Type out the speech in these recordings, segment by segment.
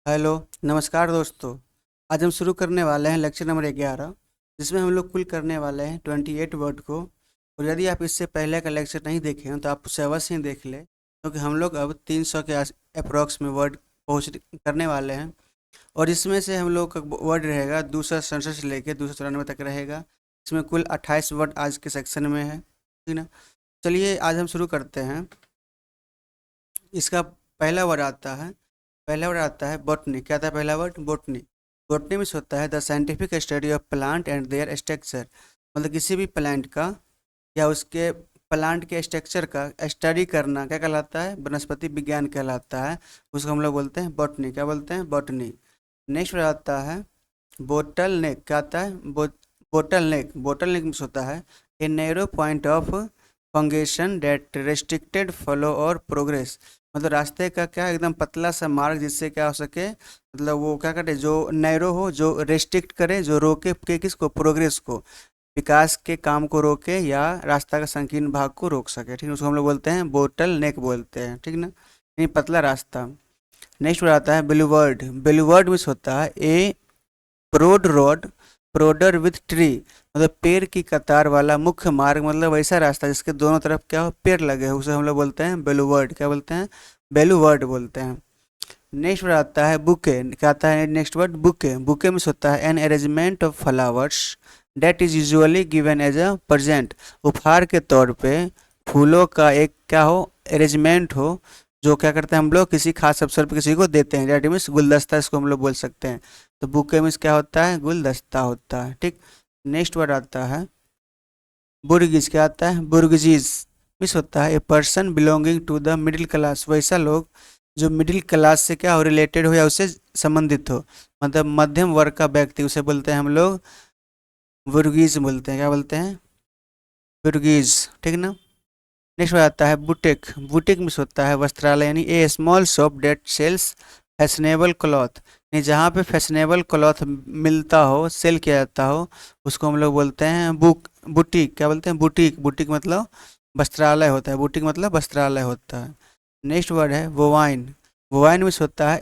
Hello. नमस्कार दोस्तों। आज हम शुरू करने वाले हैं लेक्चर नंबर 11, जिसमें हम लोग कुल करने वाले हैं 28 वर्ड को। और यदि आप इससे पहले का लेक्चर नहीं देखे हैं तो आप उसे अवश्य ही देख लें, क्योंकि हम लोग अब 300 के अप्रॉक्स में वर्ड पहुँच करने वाले हैं। और इसमें से हम लोग का वर्ड रहेगा 267 से लेकर 294 तक रहेगा। इसमें कुल 28 वर्ड आज के सेक्शन में है, ठीक ना। चलिए आज हम शुरू करते हैं। इसका पहला वर्ड आता है बॉटनी। क्या था पहला वर्ड? बॉटनी। बॉटनी में होता है the scientific study of plant and there structure. मतलब किसी भी प्लांट का या उसके प्लांट के स्ट्रक्चर का स्टडी करना क्या कहलाता है? वनस्पति विज्ञान कहलाता है। उसको हम लोग बोलते हैं बॉटनी। क्या बोलते हैं? बॉटनी। नेक्स्ट वर्ड आता है बोटल नेक। क्या आता है? बोटल नेक। बोटल नेक में होता है a narrow point of congestion that restricted flow और प्रोग्रेस। मतलब रास्ते का क्या एकदम पतला सा मार्ग, जिससे क्या हो सके, मतलब वो क्या करे, जो नैरो हो, जो रेस्ट्रिक्ट करे, जो रोके के किसको? प्रोग्रेस को, विकास के काम को रोके या रास्ता का संकीर्ण भाग को रोक सके, ठीक है। उसको हम लोग बोलते हैं बोटल नेक बोलते हैं, ठीक ना। यानी पतला रास्ता। नेक्स्ट वर्ड आता है बेलूवर्ड। बेलूवर्ड में होता है a broad road broader with tree. मतलब पेड़ की कतार वाला मुख्य मार्ग, मतलब ऐसा रास्ता जिसके दोनों तरफ क्या हो? पेड़ लगे हो, उसे हम लोग बोलते हैं बेलूवर्ड। क्या बोलते हैं? बेलूवर्ड बोलते हैं। नेक्स्ट वर्ड आता है बुके। क्या आता है नेक्स्ट वर्ड? बुके। बुके में होता है an arrangement of flowers that is usually given as a present. उपहार के तौर पे फूलों का एक क्या हो? अरेंजमेंट हो, जो क्या करते हैं हम लोग किसी खास अवसर पर किसी को देते हैं। डेट मीन्स गुलदस्ता, इसको हम लोग बोल सकते हैं। तो बुके मीन्स क्या होता है? गुलदस्ता होता है, ठीक। नेक्स्ट वर्ड आता है बुर्गिज। क्या आता है? बुर्गजीज मीन्स होता है a person belonging to the middle class. वैसा लोग जो मिडिल क्लास से क्या हो? रिलेटेड हो या उससे संबंधित हो, मतलब मध्यम वर्ग का व्यक्ति, उसे बोलते हैं हम लोग बुर्गीज बोलते हैं। क्या बोलते हैं? बुर्गीज, ठीक ना। नेक्स्ट वर्ड आता है बुटीक। बुटीक मीन्स होता है वस्त्रालय, यानी a small shop that sells fashionable cloth. यानी जहाँ पे फैशनेबल क्लॉथ मिलता हो, सेल किया जाता हो, उसको हम लोग बोलते हैं बुटीक। क्या बोलते हैं? बुटीक। बुटीक मतलब वस्त्रालय होता है। बुटीक मतलब वस्त्रालय होता है। नेक्स्ट वर्ड है वोवाइन। वोवाइन मीन्स होता है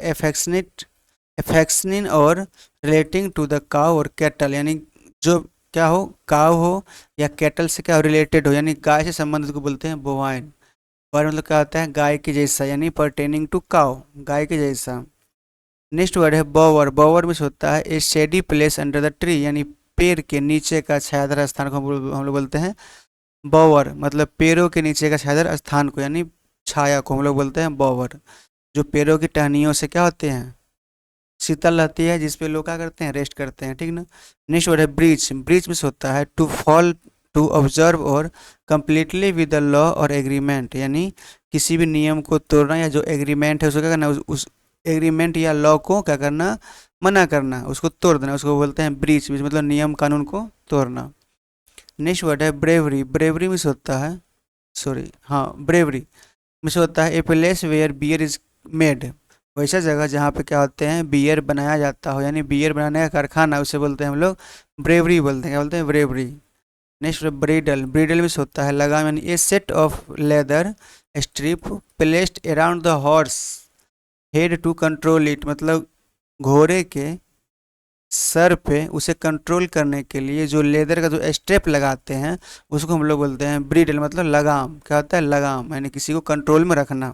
एफेक्शनिन और रिलेटिंग टू द काउ और कैटल। यानी जो क्या हो? काउ हो या कैटल से क्या रिलेटेड हो, यानी गाय से संबंधित को बोलते हैं बोवाइन। और मतलब क्या होता है? गाय के जैसा, यानी परटेनिंग टू काउ, गाय के जैसा। नेक्स्ट वर्ड है बोवर। बोवर में होता है a shady place under the tree. यानी पेड़ के नीचे का छायादार स्थान को हम लोग बोलते हैं बोवर। मतलब पेड़ों के नीचे का छायादार स्थान को, यानी छाया को हम लोग बोलते हैं बोवर। जो पेड़ों की टहनियों से क्या होते हैं? शीतल रहती है, जिसपे लोग क्या करते हैं? रेस्ट करते हैं, ठीक ना। नेक्स्ट वर्ड है ब्रीच। ब्रीच में होता है टू फॉल टू ऑब्जर्व और कंप्लीटली विद द लॉ और एग्रीमेंट। यानी किसी भी नियम को तोड़ना, या जो एग्रीमेंट है उसको क्या करना, उस एग्रीमेंट या लॉ को क्या करना? मना करना, उसको तोड़ देना, उसको बोलते हैं ब्रीच। मतलब नियम कानून को तोड़ना। नेक्स्ट वर्ड है ब्रेवरी। ब्रेवरी में होता है, सॉरी, हाँ, ब्रेवरी में होता है a place where beer is made. वैसा जगह जहाँ पे क्या होते हैं? बियर बनाया जाता हो, यानी बियर बनाने का कारखाना, उसे बोलते हैं हम लोग ब्रेवरी बोलते हैं। क्या बोलते हैं? ब्रेवरी। नेक्स्ट ब्रीडल। ब्रीडल में होता है लगाम, यानी a set of leather strip placed around the horse head to control it. मतलब घोड़े के सर पे उसे कंट्रोल करने के लिए जो लेदर का जो स्ट्रेप लगाते हैं, उसको हम लोग बोलते हैं ब्रीडल। मतलब लगाम। क्या होता है? लगाम, यानी किसी को कंट्रोल में रखना।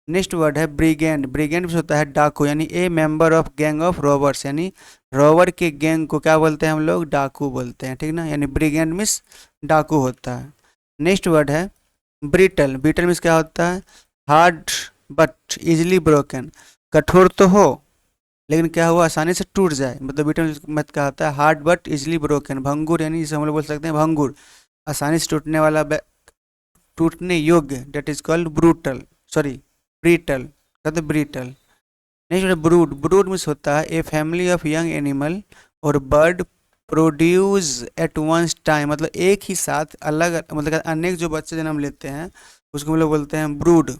नेक्स्ट वर्ड है ब्रिगेंड। ब्रिगेंड भी होता है डाकू, यानी ए member of gang of robbers. यानी रॉबर के गैंग को क्या बोलते हैं हम लोग? डाकू बोलते हैं, ठीक ना। यानी ब्रिगेंड मिस डाकू होता है। नेक्स्ट वर्ड है ब्रिटल। ब्रिटल मिस क्या होता है? Hard but easily broken. कठोर तो हो, लेकिन क्या हुआ? आसानी से टूट जाए। मतलब ब्रिटल मत क्या होता है? Hard but easily broken. भंगुर, यानी जिसे हम लोग बोल सकते हैं भंगुर, आसानी से टूटने वाला, टूटने योग्य, that is called brutal, sorry brittle, कहते brittle. Next brood. Brood means होता है a family of young animal और bird produce at once time. मतलब एक ही साथ अलग, मतलब अनेक जो बच्चे जन्म लेते हैं, उसको हम लोग बोलते हैं ब्रूड।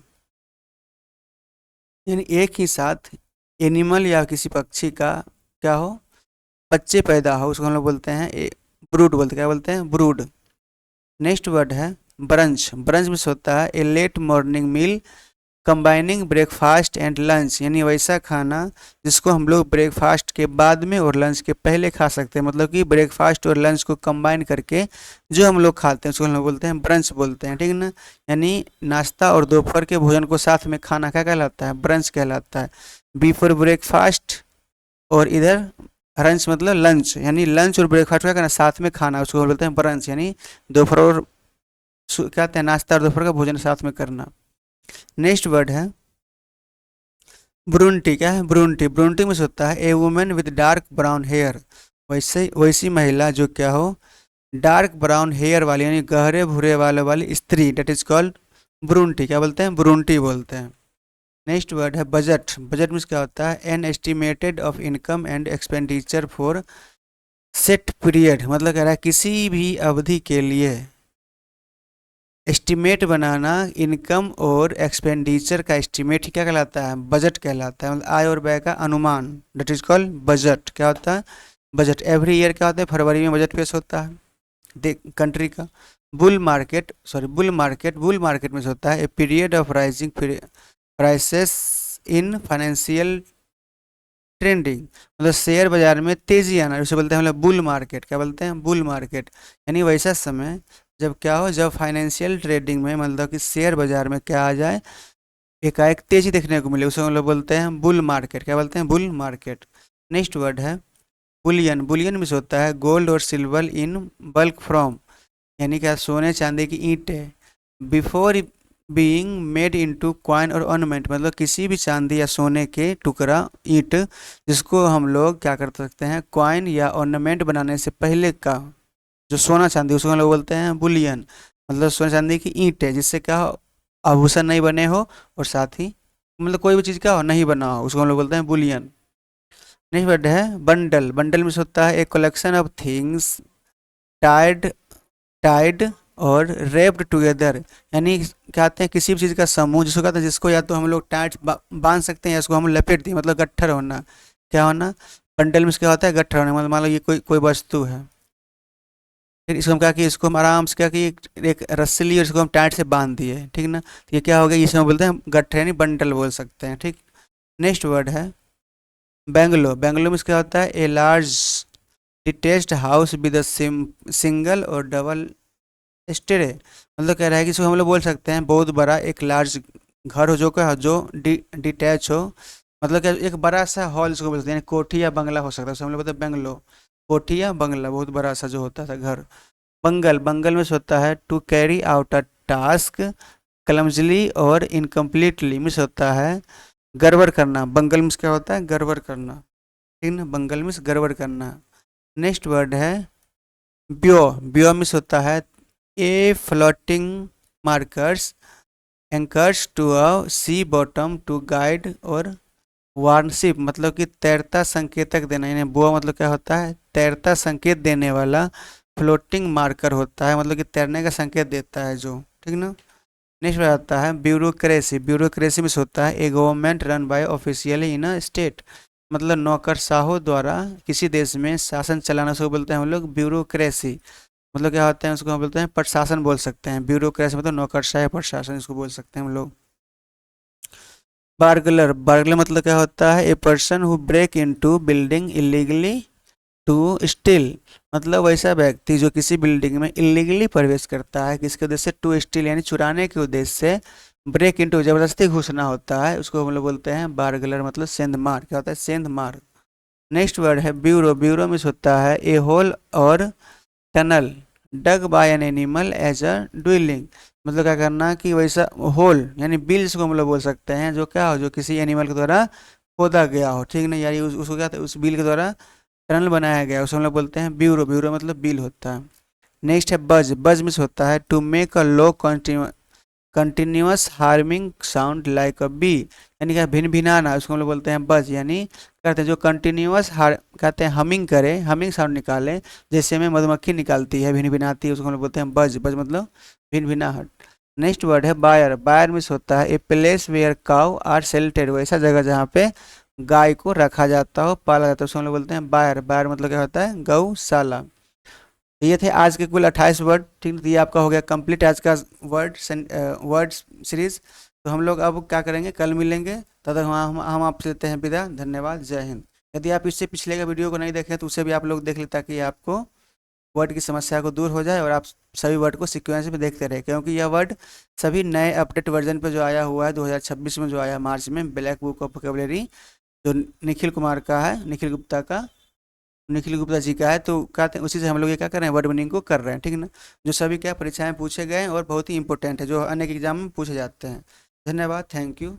यानी एक ही साथ एनिमल या किसी पक्षी का क्या हो? बच्चे पैदा हो, उसको हम लोग बोलते हैं ब्रूड बोलते हैं। क्या बोलते हैं? ब्रूड। नेक्स्ट वर्ड है ब्रंच। ब्रंच में होता है a late morning meal combining breakfast and lunch, यानी वैसा खाना जिसको हम लोग ब्रेकफास्ट के बाद में और लंच के पहले खा सकते हैं, मतलब कि ब्रेकफास्ट और लंच को कंबाइन करके जो हम लोग खाते हैं उसको हम लोग बोलते हैं ब्रंच बोलते हैं, ठीक है ना। यानी नाश्ता और दोपहर के भोजन को साथ में खाना क्या कहलाता है, ब्रंच कहलाता है। बिफोर ब्रेकफास्ट और इधर लंच मतलब लंच, यानी लंच और ब्रेकफास्ट क्या करना साथ में खाना, उसको बोलते हैं ब्रंच, यानी दोपहर और क्या कहते हैं नाश्ता और दोपहर का भोजन साथ में करना। नेक्स्ट वर्ड है ब्रूनटी। क्या है ब्रूनटी? ब्रूनटी में से होता है a women with dark brown hair, वैसी महिला जो क्या हो डार्क ब्राउन हेयर वाली, यानी गहरे भूरे वाले वाली स्त्री, डेट इज कॉल्ड ब्रूनटी। क्या बोलते हैं? ब्रूनटी बोलते हैं। नेक्स्ट वर्ड है बजट। बजट में क्या होता है an estimated of income and expenditure for set period, मतलब कह रहा है किसी भी अवधि के लिए एस्टिमेट बनाना, इनकम और एक्सपेंडिचर का एस्टिमेट ही क्या कहलाता है, बजट कहलाता है। मतलब आय और व्यय का अनुमान, डेट इज कॉल्ड बजट। क्या होता है? बजट। एवरी ईयर क्या होता है, फरवरी में बजट पेश होता है कंट्री का। बुल मार्केट में से होता है a period of rising prices in financial trending, मतलब शेयर बाजार में तेजी आना, उसे बोलते हैं मतलब बुल मार्केट। क्या बोलते हैं? Bull market. यानी वैसा समय जब क्या हो, जब फाइनेंशियल ट्रेडिंग में मतलब कि शेयर बाजार में क्या आ जाए, एकाएक तेजी देखने को मिले, उसे हम लोग बोलते हैं बुल मार्केट। क्या बोलते हैं? Bull market. नेक्स्ट वर्ड है बुलियन। बुलियन में से होता है गोल्ड और सिल्वर इन बल्क फ्रॉम, यानी क्या सोने चांदी की ईंटें before being made into coin और ऑर्नामेंट, मतलब किसी भी चांदी या सोने के टुकड़ा ईंट जिसको हम लोग क्या कर सकते हैं कॉइन या ऑर्नामेंट बनाने से पहले का जो सोना चांदी, उसको हम लोग बोलते हैं बुलियन। मतलब सोना चांदी की ईंट है जिससे क्या हो आभूषण नहीं बने हो और साथ ही मतलब कोई भी चीज़ क्या हो नहीं बना हो, उसको हम लोग बोलते हैं बुलियन। नेक्स्ट वर्ड है बंडल। बंडल में से होता है a collection of things tied tied और रेप्ड टुगेदर, यानी कहते हैं किसी भी चीज़ का समूह जिसको कहते हैं, जिसको या तो हम लोग टाइट बांध सकते हैं या इसको हम लपेट दें, मतलब गट्ठर होना। क्या होना? बंडल में क्या होता है गट्ठर होना, मतलब मान लो ये कोई वस्तु है, फिर इसको हम क्या किए, इसको हम आराम से क्या किए एक रस्सी ली और इसको हम टाइट से बांध दिए, ठीक ना। तो ये क्या हो गया, इसे हम बोलते हैं गट्ठर, यानी बंडल बोल सकते हैं, ठीक। नेक्स्ट वर्ड है बेंगलो। बेंगलो में क्या होता है a large detached house with a single और डबल स्टेरे, मतलब कह रहा है कि इसको हम लोग बोल सकते हैं बहुत बड़ा एक लार्ज घर हो जो क्या जो डिटैच हो, मतलब क्या एक बड़ा सा हॉल इसको बोलते हैं, यानी कोठी या बंगला हो सकता है, उसको हम लोग बोलते हैं बेंगलो, कोठी या बंगला, बहुत बड़ा सा जो होता था घर। बंगल। बंगल में से होता है to carry out a task clumsily और इनकम्प्लीटली, मिस होता है गड़बड़ करना। बंगल में क्या होता है गड़बड़ करना, ठीक ना। बंगल में गड़बड़ करना। नेक्स्ट वर्ड है ब्यो। ब्यो मिस होता है a floating markers anchors to a sea bottom to guide और वार्नशिप, मतलब कि तैरता संकेतक देना, यानी बुआ मतलब क्या होता है तैरता संकेत देने वाला फ्लोटिंग मार्कर होता है, मतलब कि तैरने का संकेत देता है जो, ठीक ना। नेक्स्ट आता है ब्यूरोक्रेसी। ब्यूरोक्रेसी में से होता है a government run by officially in a state, मतलब नौकरशाहों द्वारा किसी देश में शासन चलाना, उसको बोलते हैं हम लोग ब्यूरोक्रेसी। मतलब क्या होता है उसको हम बोलते हैं प्रशासन बोल सकते हैं, ब्यूरोक्रेसी मतलब नौकरशाह प्रशासन इसको बोल सकते हैं हम लोग। बार्गलर। बार्गलर मतलब क्या होता है a person who break into building illegally to steal, मतलब वैसा व्यक्ति जो किसी बिल्डिंग में इलीगली प्रवेश करता है, किसके उद्देश्य से टू स्टील, यानी चुराने के उद्देश्य से ब्रेक इनटू जबरदस्ती घुसना होता है, उसको हम लोग बोलते हैं बार्गलर, मतलब सेंधमार। क्या होता है सेंधमार। नेक्स्ट वर्ड है ब्यूरो। ब्यूरो में होता है ए होल और tunnel dug by an animal as a dwelling, मतलब क्या करना कि वैसा होल यानी बिल जिसको हम लोग बोल सकते हैं जो क्या हो जो किसी एनिमल के द्वारा खोदा गया हो, ठीक नहीं, यानी उसको क्या उस बिल के द्वारा टनल बनाया गया, उसे हम लोग बोलते हैं ब्यूरो। ब्यूरो मतलब बिल होता है। नेक्स्ट है बज। बज में होता है to make a low continuous humming sound like a bee, यानी क्या भिन भिनाना, उसको हम लोग बोलते हैं बज, यानी कहते हैं जो कंटिन्यूस कहते हैं हमिंग करे, हमिंग साउंड निकाले, जैसे में मधुमक्खी निकालती है भिन भिनाती है, उसको हम लोग बोलते हैं बज। बज मतलब भिन भिनाहट। नेक्स्ट वर्ड है बायर। बायर में होता है a place where cow are sheltered, वैसा जगह जहाँ पे गाय को रखा जाता हो पाला जाता है, उसको हम लोग बोलते हैं बायर। बायर मतलब क्या होता है गौशाला। तो ये थे आज के कुल 28 वर्ड, ठीक है। तो ये आपका हो गया कंप्लीट आज का वर्ड सीरीज। तो हम लोग अब क्या करेंगे, कल मिलेंगे। तब तक हम आपसे लेते हैं विदा। धन्यवाद, जय हिंद। यदि आप इससे पिछले का वीडियो को नहीं देखें तो उसे भी आप लोग देख लें, ताकि आपको वर्ड की समस्या को दूर हो जाए और आप सभी वर्ड को सीक्वेंस में देखते रहे, क्योंकि यह वर्ड सभी नए अपडेट वर्जन पे जो आया हुआ है 2026 में, जो आया मार्च में, ब्लैक बुक ऑफ वोकैबुलरी, जो निखिल कुमार का है, निखिल गुप्ता जी का है, तो कहते हैं उसी से हम लोग ये क्या कर रहे हैं, वर्ड मीनिंग को कर रहे हैं, ठीक है ना। जो सभी क्या परीक्षाएं पूछे गए हैं और बहुत ही इंपॉर्टेंट है, जो अनेक एग्जाम में पूछे जाते हैं। धन्यवाद, थैंक यू।